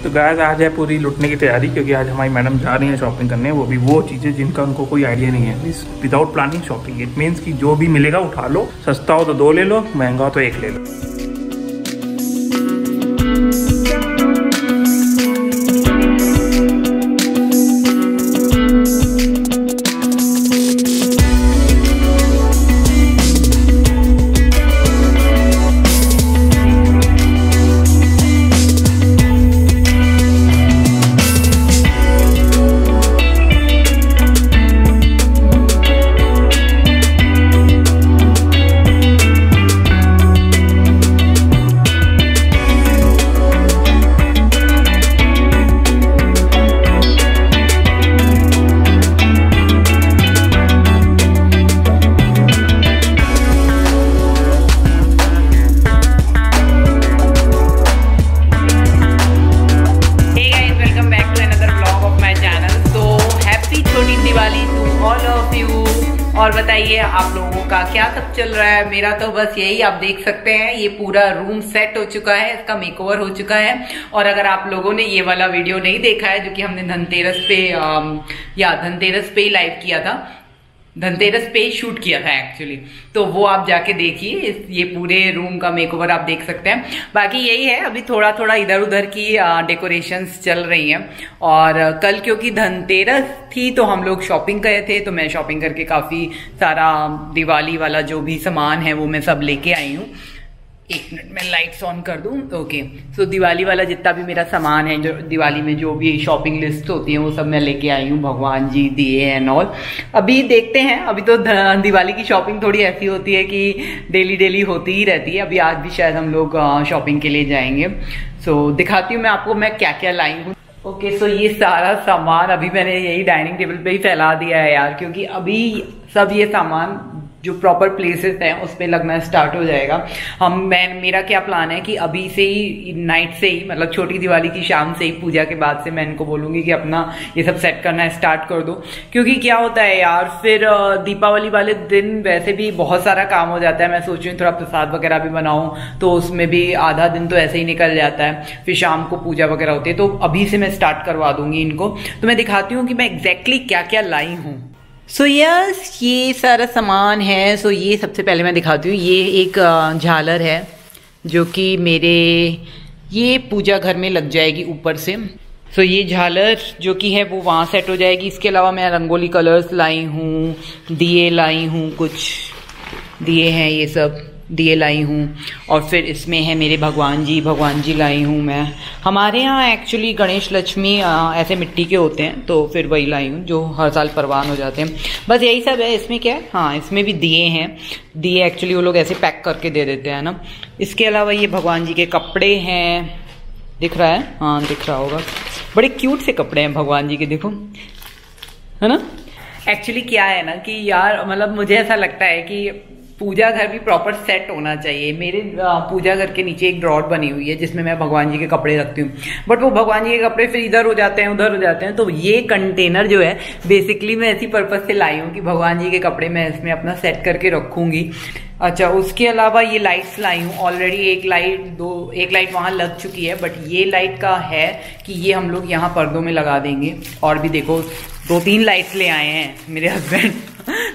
तो गाइस आज है पूरी लुटने की तैयारी, क्योंकि आज हमारी मैडम जा रही हैं शॉपिंग करने, वो भी वो चीज़ें जिनका उनको कोई आइडिया नहीं है। Without planning shopping, it means कि जो भी मिलेगा उठा लो, सस्ता हो तो 2 ले लो, महंगा हो तो 1 ले लो। और बताइए आप लोगों का क्या सब चल रहा है। मेरा तो बस यही, आप देख सकते हैं ये पूरा रूम सेट हो चुका है, इसका मेकओवर हो चुका है। और अगर आप लोगों ने ये वाला वीडियो नहीं देखा है जो कि हमने धनतेरस पे ही लाइव किया था, धनतेरस पे शूट किया था एक्चुअली, तो वो आप जाके देखिए। ये पूरे रूम का मेकओवर आप देख सकते हैं। बाकी यही है, अभी थोड़ा थोड़ा इधर उधर की डेकोरेशंस चल रही हैं। और कल क्योंकि धनतेरस थी तो हम लोग शॉपिंग गए थे, तो मैं शॉपिंग करके काफी सारा दिवाली वाला जो भी सामान है वो मैं सब लेके आई हूँ। 1 मिनट में लाइट्स ऑन कर दूं। ओके, सो दिवाली वाला जितना भी मेरा सामान है, जो दिवाली में जो भी शॉपिंग लिस्ट होती है वो सब मैं लेके आई हूँ। भगवान जी, दिए एंड ऑल। अभी देखते हैं, अभी तो दिवाली की शॉपिंग थोड़ी ऐसी होती है कि डेली डेली होती ही रहती है। अभी आज भी शायद हम लोग शॉपिंग के लिए जाएंगे। सो दिखाती हूँ मैं आपको मैं क्या क्या लाई हूँ। ओके, सो ये सारा सामान अभी मैंने यही डाइनिंग टेबल पे ही फैला दिया है यार, क्योंकि अभी सब ये सामान जो प्रॉपर प्लेसेस हैं उस पे लगना स्टार्ट हो जाएगा। मेरा क्या प्लान है कि अभी से ही, नाइट से ही, मतलब छोटी दिवाली की शाम से ही, पूजा के बाद से मैं इनको बोलूंगी कि अपना ये सब सेट करना स्टार्ट कर दो। क्योंकि क्या होता है यार, फिर दीपावली वाले दिन वैसे भी बहुत सारा काम हो जाता है। मैं सोच रही हूँ थोड़ा प्रसाद वगैरह भी बनाऊं, तो उसमें भी आधा दिन तो ऐसे ही निकल जाता है। फिर शाम को पूजा वगैरह होती है, तो अभी से मैं स्टार्ट करवा दूंगी इनको। तो मैं दिखाती हूँ कि मैं एग्जैक्टली क्या क्या लाई हूँ। सो यस, ये सारा सामान है। सो ये सबसे पहले मैं दिखाती हूँ, ये एक झालर है जो कि मेरे ये पूजा घर में लग जाएगी ऊपर से। सो ये झालर जो कि है वो वहाँ सेट हो जाएगी। इसके अलावा मैं रंगोली कलर्स लाई हूँ, दिए लाई हूँ, कुछ दिए हैं, ये सब दिए लाई हूँ। और फिर इसमें है मेरे भगवान जी लाई हूँ मैं। हमारे यहाँ एक्चुअली गणेश लक्ष्मी ऐसे मिट्टी के होते हैं, तो फिर वही लाई हूँ जो हर साल परवान हो जाते हैं। बस यही सब है। इसमें क्या है, हाँ इसमें भी दिए हैं। दिए एक्चुअली वो लोग ऐसे पैक करके दे देते हैं ना। इसके अलावा ये भगवान जी के कपड़े हैं, दिख रहा है, हाँ दिख रहा होगा। बड़े क्यूट से कपड़े हैं भगवान जी के, देखो, है ना। एक्चुअली क्या है ना कि यार, मतलब मुझे ऐसा लगता है कि पूजा घर भी प्रॉपर सेट होना चाहिए। मेरे पूजा घर के नीचे एक ड्रॉर बनी हुई है जिसमें मैं भगवान जी के कपड़े रखती हूँ, बट वो भगवान जी के कपड़े फिर इधर हो जाते हैं, उधर हो जाते हैं। तो ये कंटेनर जो है बेसिकली मैं इसी पर्पज से लाई हूँ कि भगवान जी के कपड़े मैं इसमें अपना सेट करके रखूंगी। अच्छा, उसके अलावा ये लाइट्स लाई हूँ ऑलरेडी। एक लाइट वहां लग चुकी है, बट ये लाइट का है कि ये हम लोग यहाँ पर्दों में लगा देंगे। और भी देखो 2-3 लाइट्स ले आए हैं मेरे हस्बैंड।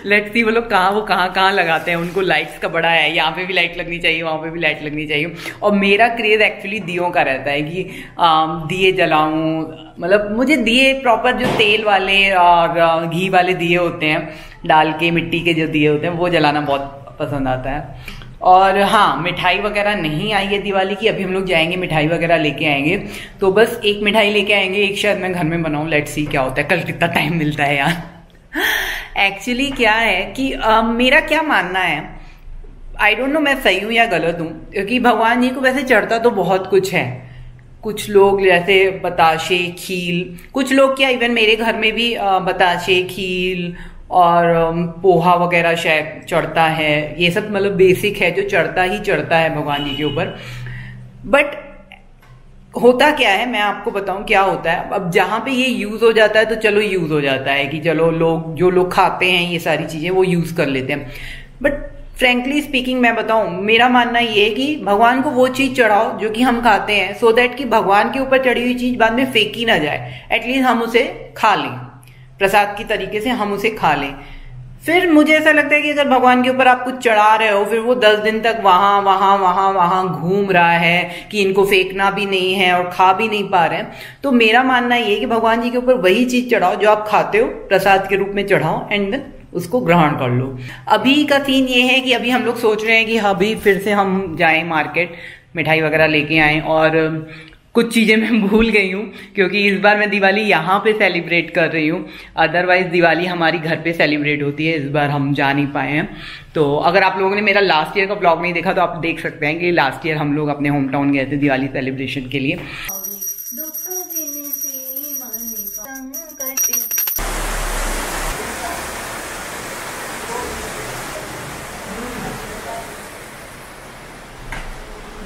लेट्स सी वो लोग कहाँ लगाते हैं। उनको लाइट्स का बड़ा है, यहाँ पे भी लाइट लगनी चाहिए, वहाँ पे भी लाइट लगनी चाहिए। और मेरा क्रेज एक्चुअली दियों का रहता है कि दिए जलाऊं। मतलब मुझे दिए प्रॉपर जो तेल वाले और घी वाले दिए होते हैं, डाल के मिट्टी के जो दिए होते हैं, वो जलाना बहुत पसंद आता है। और हाँ, मिठाई वगैरह नहीं आई है दिवाली की, अभी हम लोग जाएंगे मिठाई वगैरह लेके आएंगे। तो बस एक मिठाई लेके आएंगे, एक शायद मैं घर में बनाऊं। लेट्स सी क्या होता है, कल कितना टाइम मिलता है यार। एक्चुअली क्या है कि मेरा क्या मानना है, आई डोंट नो मैं सही हूं या गलत हूं, क्योंकि भगवान जी को वैसे चढ़ता तो बहुत कुछ है। कुछ लोग जैसे बताशे, खील, कुछ लोग क्या, इवन मेरे घर में भी बताशे, खील और पोहा वगैरह शायद चढ़ता है। ये सब मतलब बेसिक है जो चढ़ता ही चढ़ता है भगवान जी के ऊपर। बट होता क्या है, मैं आपको बताऊं क्या होता है। अब जहां पे ये यूज हो जाता है तो चलो यूज हो जाता है कि चलो जो लोग खाते हैं ये सारी चीजें वो यूज कर लेते हैं। बट फ्रेंकली स्पीकिंग मैं बताऊं, मेरा मानना ये है कि भगवान को वो चीज चढ़ाओ जो कि हम खाते हैं, सो दैट कि भगवान के ऊपर चढ़ी हुई चीज बाद में फेंकी ना जाए, एटलीस्ट हम उसे खा लें, प्रसाद की तरीके से हम उसे खा लें। फिर मुझे ऐसा लगता है कि अगर भगवान के ऊपर आप कुछ चढ़ा रहे हो, फिर वो 10 दिन तक वहां घूम रहा है कि इनको फेंकना भी नहीं है और खा भी नहीं पा रहे हैं, तो मेरा मानना ये है कि भगवान जी के ऊपर वही चीज चढ़ाओ जो आप खाते हो, प्रसाद के रूप में चढ़ाओ एंड देन उसको ग्रहण कर लो। अभी का सीन ये है कि अभी हम लोग सोच रहे हैं कि अभी फिर से हम जाएं मार्केट, मिठाई वगैरह लेके आएं, और कुछ चीजें मैं भूल गई हूँ क्योंकि इस बार मैं दिवाली यहाँ पे सेलिब्रेट कर रही हूँ। अदरवाइज दिवाली हमारी घर पे सेलिब्रेट होती है, इस बार हम जा नहीं पाए हैं। तो अगर आप लोगों ने मेरा लास्ट ईयर का ब्लॉग नहीं देखा तो आप देख सकते हैं कि लास्ट ईयर हम लोग अपने होम टाउन गए थे दिवाली सेलिब्रेशन के लिए।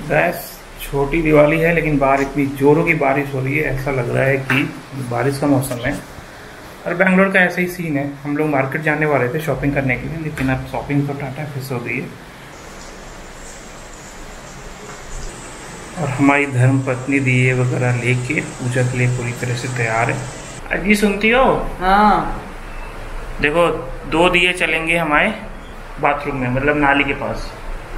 बस छोटी दिवाली है लेकिन बाहर इतनी जोरों की बारिश हो रही है, ऐसा लग रहा है कि बारिश का मौसम है। और बेंगलोर का ऐसा ही सीन है। हम लोग मार्केट जाने वाले थे शॉपिंग करने के लिए, लेकिन अब शॉपिंग तो टाटा फिस हो गई है। और हमारी धर्म पत्नी दिए वगैरह लेके पूजा के लिए पूरी तरह से तैयार है। अजी सुनती हो? हाँ देखो 2 दिए चलेंगे हमारे बाथरूम में, मतलब नाली के पास।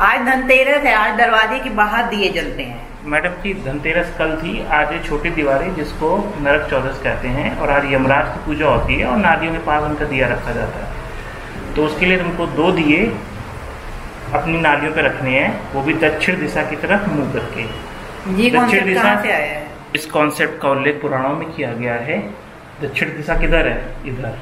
आज धनतेरस है, आज दरवाजे के बाहर दिए जलते हैं। मैडम की धनतेरस कल थी, आज है छोटी दिवाली जिसको नरक चौदस कहते हैं, और आज यमराज की पूजा होती है और नालियों के पास उनका दिया रखा जाता है। तो उसके लिए तुमको 2 दिए अपनी नालियों पे रखने हैं, वो भी दक्षिण दिशा की तरफ मुंह करके। ये दक्षिण दिशा कहाँ से आया है? इस कॉन्सेप्ट का उल्लेख पुराणों में किया गया है। दक्षिण दिशा किधर है? इधर।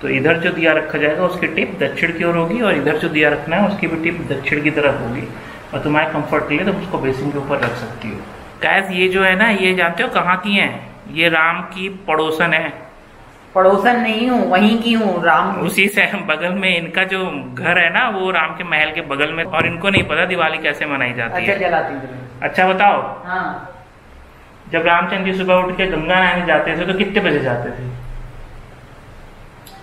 तो इधर जो दिया रखा जाएगा उसकी टिप दक्षिण की ओर होगी, और इधर जो दिया रखना है उसकी भी टिप दक्षिण की तरफ होगी। और तुम्हारे कंफर्ट के लिए तुम उसको बेसिन के ऊपर रख सकती हो। गाइस ये जो है ना, ये जानते हो कहाँ की है? ये राम की पड़ोसन है। पड़ोसन नहीं हूँ, वहीं की हूँ, राम उसी से बगल में इनका जो घर है ना, वो राम के महल के बगल में। और इनको नहीं पता दिवाली कैसे मनाई जाती है। अच्छा बताओ। हाँ। जब रामचंद्र जी सुबह उठ के गंगा नहाने जाते थे तो कितने बजे जाते थे?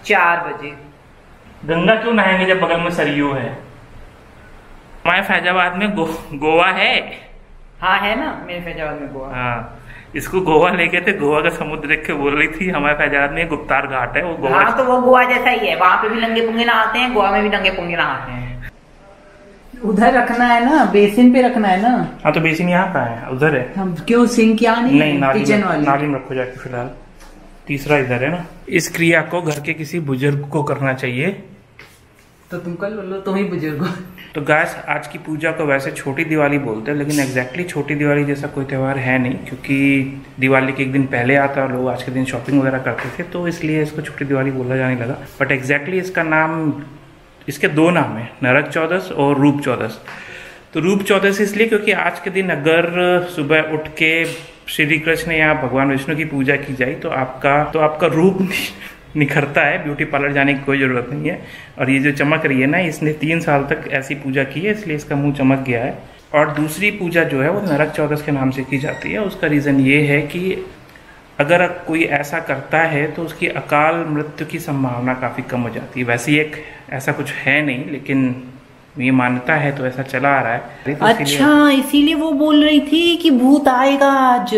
4 बजे। गंगा क्यों नहाएंगे जब बगल में सरयू है? हमारे फैजाबाद में गोवा है। हाँ है ना, मेरे फैजाबाद में गोवा। हाँ, इसको गोवा लेके थे, गोवा का समुद्र देख के बोल रही थी हमारे फैजाबाद में गुप्तार घाट है, वो गोवा। हाँ तो वो गोवा जैसा ही है, वहाँ पे भी नंगे पुंगे नहाते हैं, गोवा में भी नंगे पुंगे नहाते हैं। उधर रखना है ना, बेसिन पे रखना है ना। हाँ तो बेसिन यहाँ कहाँ है? उधर है। हम क्यों सिंक यहाँ नहीं, किचन वाली नाली में रखो जाके। फिलहाल तीसरा इधर है ना। इस क्रिया को घर के किसी बुजुर्ग को करना चाहिए। तो तुम कर लो, तुम ही बुजुर्ग हो। तो गाइस आज की पूजा को वैसे छोटी दिवाली बोलते हैं, लेकिन एग्जैक्टली छोटी दिवाली जैसा कोई त्यौहार है नहीं, क्योंकि दिवाली के एक दिन पहले आता है और लोग आज के दिन शॉपिंग वगैरह करते थे, तो इसलिए इसको छोटी दिवाली बोला जाने लगा। बट एग्जैक्टली इसका नाम, इसके 2 नाम है, नरक चौदस और रूप चौदस। तो रूप चौदस इसलिए क्योंकि आज के दिन अगर सुबह उठ के श्री कृष्ण या भगवान विष्णु की पूजा की जाए तो आपका रूप निखरता है। ब्यूटी पार्लर जाने की कोई जरूरत नहीं है। और ये जो चमक रही है ना, इसने 3 साल तक ऐसी पूजा की है, इसलिए इसका मुंह चमक गया है। और दूसरी पूजा जो है वो नरक चौदस के नाम से की जाती है। उसका रीज़न ये है कि अगर कोई ऐसा करता है तो उसकी अकाल मृत्यु की संभावना काफ़ी कम हो जाती है। वैसे एक ऐसा कुछ है नहीं, लेकिन ये मान्यता है तो ऐसा चला आ रहा है। तो अच्छा, इसीलिए वो बोल रही थी कि भूत आएगा आज।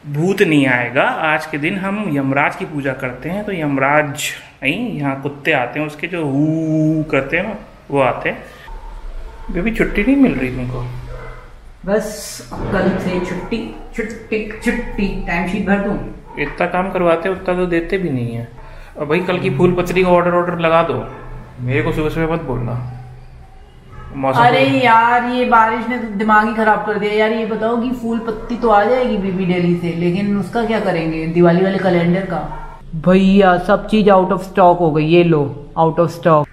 भूत नहीं आएगा, आज के दिन हम यमराज की पूजा करते हैं। तो यमराज नहीं, यहाँ कुत्ते आते हैं, उसके जो हू करते हैं ना, वो आते हैं। बेबी छुट्टी नहीं मिल रही तुमको? बस कल से छुट्टी छुट्टी छुट्टी, टाइम शीट भर दूं। इतना काम करवाते उतना तो देते भी नहीं है। और भाई कल की फूल पत्ती का ऑर्डर लगा दो, मेरे को सुबह सुबह मत बोलना। अरे यार ये बारिश ने तो दिमाग ही खराब कर दिया यार। ये बताओ कि फूल पत्ती तो आ जाएगी बीबी दिल्ली से, लेकिन उसका क्या करेंगे दिवाली वाले कैलेंडर का? भैया सब चीज आउट ऑफ स्टॉक हो गई, ये लो out of stock.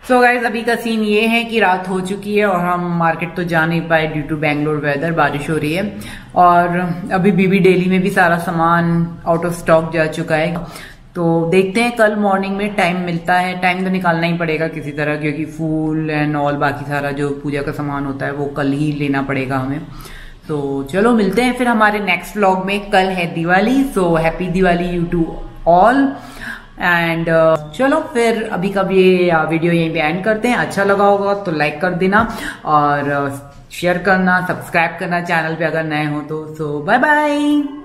So guys अभी का सीन ये है कि रात हो चुकी है और हम मार्केट तो जा नहीं पाए ड्यू टू बैंगलोर वेदर, बारिश हो रही है। और अभी बीबी डेली में भी सारा सामान आउट ऑफ स्टॉक जा चुका है। तो देखते हैं कल मॉर्निंग में टाइम मिलता है। टाइम तो निकालना ही पड़ेगा किसी तरह, क्योंकि फूल एंड ऑल बाकी सारा जो पूजा का सामान होता है वो कल ही लेना पड़ेगा हमें। तो चलो मिलते हैं फिर हमारे नेक्स्ट व्लॉग में। कल है Diwali, so happy Diwali you to all. And चलो फिर अभी कब ये वीडियो यहीं पे एंड करते हैं। अच्छा लगा होगा तो लाइक कर देना और शेयर करना, सब्सक्राइब करना चैनल पे अगर नए हो तो। सो बाय बाय।